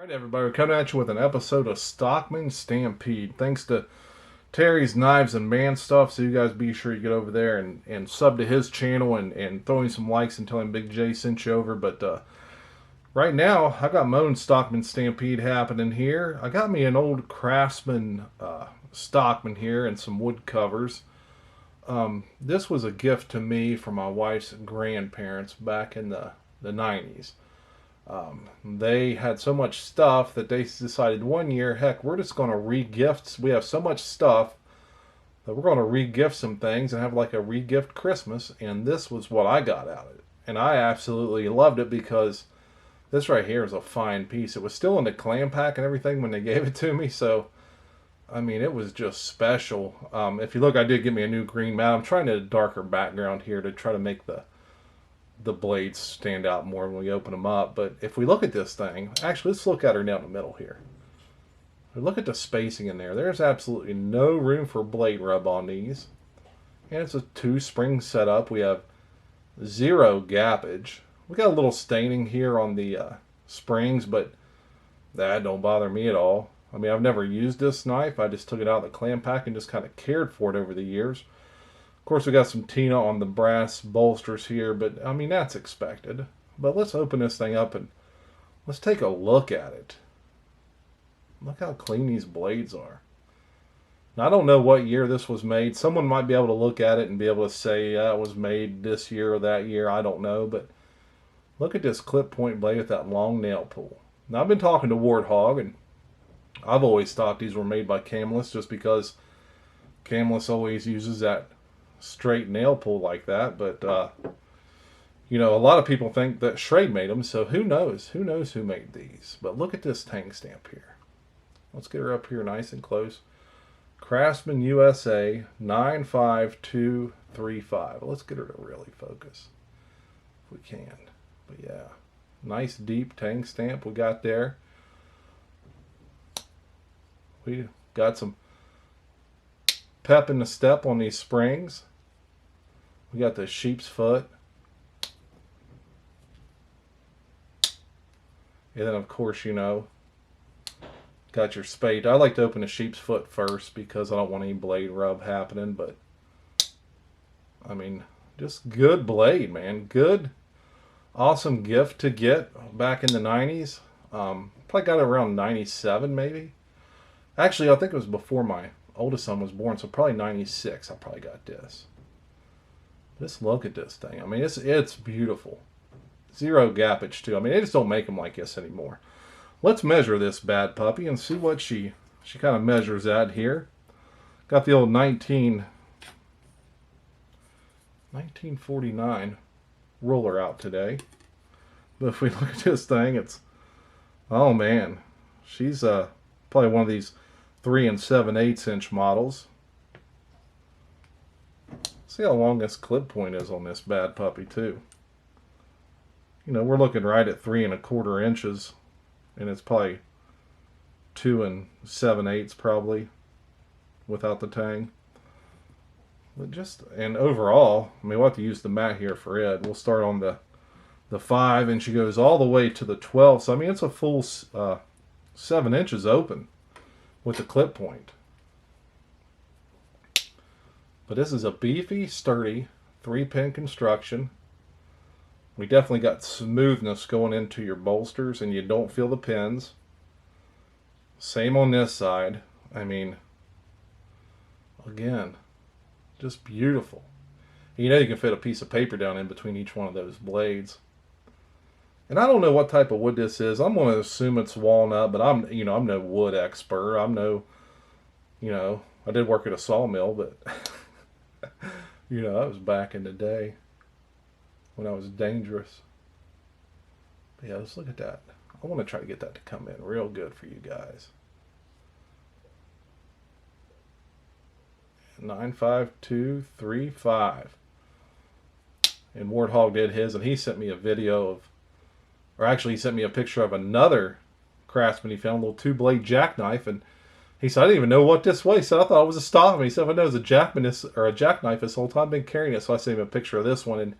Alright everybody, we're coming at you with an episode of Stockman Stampede. Thanks to Terry's Knives and Man Stuff, so you guys be sure you get over there and sub to his channel and throw him some likes and tell him BigJ sent you over. But right now, I got my own Stockman Stampede happening here. I got me an old Craftsman Stockman here and some wood covers. This was a gift to me from my wife's grandparents back in the 90s. They had so much stuff that they decided one year, heck, we're just going to re-gift. We have so much stuff that we're going to re-gift some things and have like a re-gift Christmas. And this was what I got out of it. And I absolutely loved it because this right here is a fine piece. It was still in the clam pack and everything when they gave it to me. So, I mean, it was just special. If you look, I did get me a new green mat. I'm trying to darker background here to try to make the blades stand out more when we open them up. But if we look at this thing, actually let's look at her down the middle here. Look at the spacing in there. There's absolutely no room for blade rub on these. And it's a 2-spring setup. We have 0 gappage. We got a little staining here on the springs, but that don't bother me at all. I mean, I've never used this knife. I just took it out of the clam pack and just kind of cared for it over the years. Of course, we got some Tina on the brass bolsters here, but I mean, that's expected. But let's open this thing up and let's take a look at it. Look how clean these blades are. Now, I don't know what year this was made. Someone might be able to look at it and be able to say, yeah, it was made this year or that year. I don't know, but look at this clip point blade with that long nail pull. Now, I've been talking to Warthog, and I've always thought these were made by Camless just because Camless always uses that straight nail pull like that. But you know, a lot of people think that Schrade made them, so who knows who made these. But look at this tang stamp here. Let's get her up here nice and close. Craftsman USA 95235. Let's get her to really focus if we can. But yeah, nice deep tang stamp we got there. We got some pep in the step on these springs. We got the sheep's foot. And then, of course, you know, got your spade. I like to open the sheep's foot first because I don't want any blade rub happening. But, I mean, just good blade, man. Good, awesome gift to get back in the 90s. Probably got it around 97, maybe. Actually, I think it was before my oldest son was born, so probably 96 I probably got this. Just look at this thing. I mean, it's beautiful. 0 gappage too. I mean, they just don't make them like this anymore. Let's measure this bad puppy and see what she kind of measures at here. Got the old 1949 ruler out today. But if we look at this thing, it's, oh man, she's probably one of these 3 7/8 inch models. See how long this clip point is on this bad puppy too. You know, we're looking right at 3 1/4 inches, and it's probably 2 7/8 probably without the tang. But just, and overall, I mean, we'll have to use the mat here for it. We'll start on the 5, and she goes all the way to the 12. So I mean, it's a full 7 inches open with the clip point. But this is a beefy, sturdy 3-pin construction. We definitely got smoothness going into your bolsters, and you don't feel the pins. Same on this side. I mean, again, just beautiful. You know, you can fit a piece of paper down in between each one of those blades. And I don't know what type of wood this is. I'm going to assume it's walnut, but I'm no wood expert. I'm no, I did work at a sawmill, but that was back in the day when I was dangerous. But yeah, let's look at that. I want to try to get that to come in real good for you guys. 95235. And Warthog did his, and he sent me a video of, or actually he sent me a picture of another Craftsman he found, a little 2-blade jackknife, and he said, I didn't even know what this was. He said, I thought it was a Stockman. He said, I know it was a jackknife this whole time. I've been carrying it. So I sent him a picture of this one, and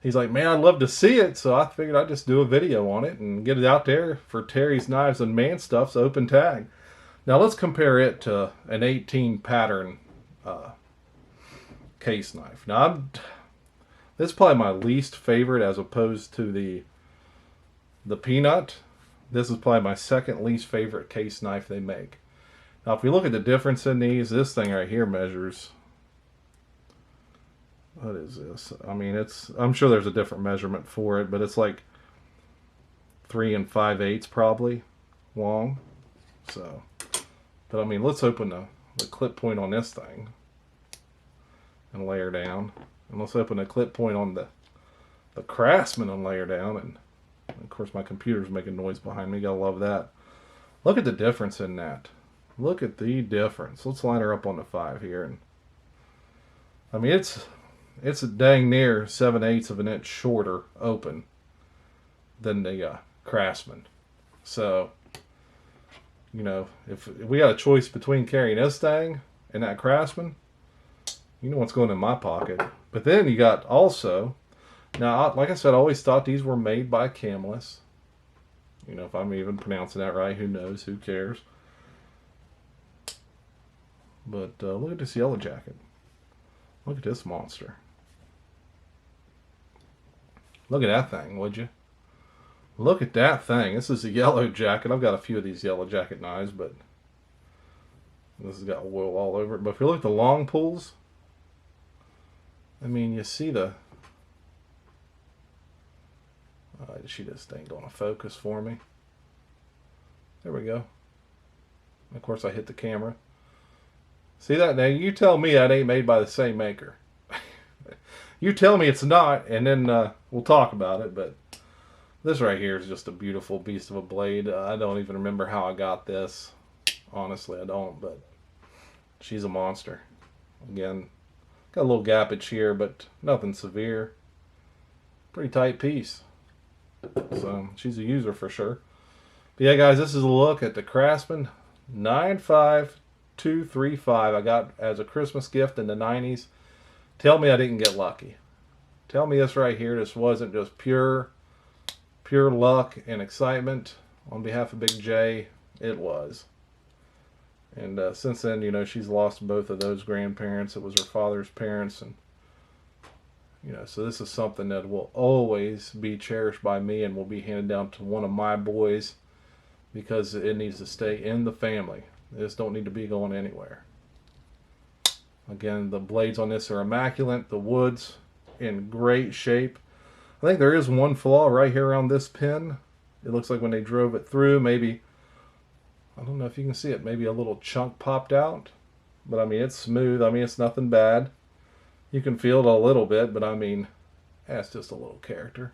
he's like, man, I'd love to see it. So I figured I'd just do a video on it and get it out there for Terry's Knives and Man Stuff's open tag. Now let's compare it to an 18 pattern case knife. Now this is probably my least favorite as opposed to the Peanut. This is probably my second least favorite case knife they make. Now if we look at the difference in these, this thing right here measures, what is this? I mean, I'm sure there's a different measurement for it, but it's like 3 5/8 probably long. So, but I mean, let's open the clip point on this thing and layer down. And let's open a clip point on the Craftsman and layer down. And of course my computer's making noise behind me. Gotta love that. Look at the difference in that. Look at the difference. Let's line her up on the 5 here. And I mean, it's a dang near 7/8 of an inch shorter open than the Craftsman. So, you know, if we got a choice between carrying this thing and that Craftsman, you know what's going in my pocket. But then you got also, now, like I said, I always thought these were made by Camless. You know, if I'm even pronouncing that right, who knows, who cares. But look at this yellow jacket. Look at this monster. Look at that thing, would you? Look at that thing. This is a yellow jacket. I've got a few of these yellow jacket knives, but this has got wool all over it. But if you look at the long pulls, I mean, you see the... she just ain't going to focus for me. There we go. Of course, I hit the camera. See that? Now, you tell me that ain't made by the same maker. You tell me it's not, and then we'll talk about it. But this right here is just a beautiful beast of a blade. I don't even remember how I got this. Honestly, I don't, but she's a monster. Again, got a little gappage here, but nothing severe. Pretty tight piece. So, she's a user for sure. But yeah, guys, this is a look at the Craftsman 95235 I got as a Christmas gift in the 90s. Tell me I didn't get lucky. Tell me this right here, this wasn't just pure luck and excitement on behalf of BigJ. It was. And since then, you know, she's lost both of those grandparents. It was her father's parents. And, you know, so this is something that will always be cherished by me and will be handed down to one of my boys because it needs to stay in the family. This don't need to be going anywhere. Again, the blades on this are immaculate. The wood's in great shape. I think there is one flaw right here around this pin. It looks like when they drove it through, maybe, I don't know if you can see it, maybe a little chunk popped out. But I mean, it's smooth. I mean, it's nothing bad. You can feel it a little bit, but I mean, that's just a little character.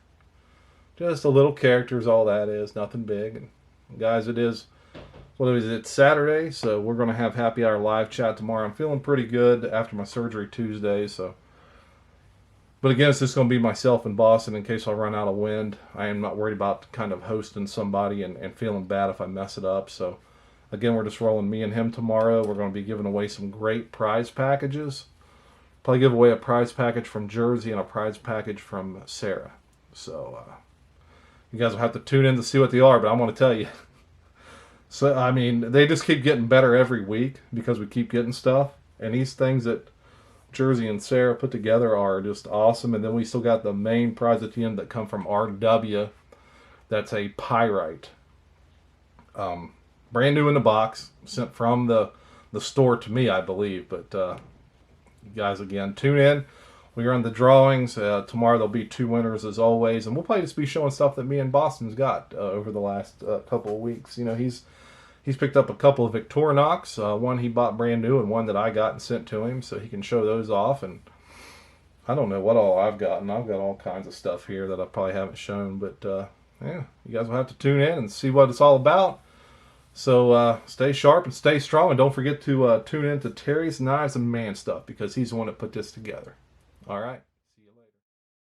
Just a little character is all that is. Nothing big. And guys, it is... What is it? It's Saturday, so we're going to have happy hour live chat tomorrow. I'm feeling pretty good after my surgery Tuesday, so. But again, it's just going to be myself in Boston in case I run out of wind. I am not worried about kind of hosting somebody and feeling bad if I mess it up. So again, we're just rolling me and him tomorrow. We're going to be giving away some great prize packages. Probably give away a prize package from Jersey and a prize package from Sarah. So you guys will have to tune in to see what they are, but I want to tell you. So, I mean, they just keep getting better every week because we keep getting stuff. And these things that Jersey and Sarah put together are just awesome. And then we still got the main prize at the end that come from RW. That's a pyrite. Brand new in the box. Sent from the store to me, I believe. But, you guys, again, tune in. We are on the drawings. Tomorrow there'll be 2 winners as always. And we'll probably just be showing stuff that me and Boston's got over the last couple of weeks. You know, he's picked up a couple of Victorinox. One he bought brand new and one that I got and sent to him. So he can show those off. And I don't know what all I've gotten. I've got all kinds of stuff here that I probably haven't shown. But yeah, you guys will have to tune in and see what it's all about. So stay sharp and stay strong. And don't forget to tune in to Terry's Knives and Man Stuff because he's the one that put this together. All right.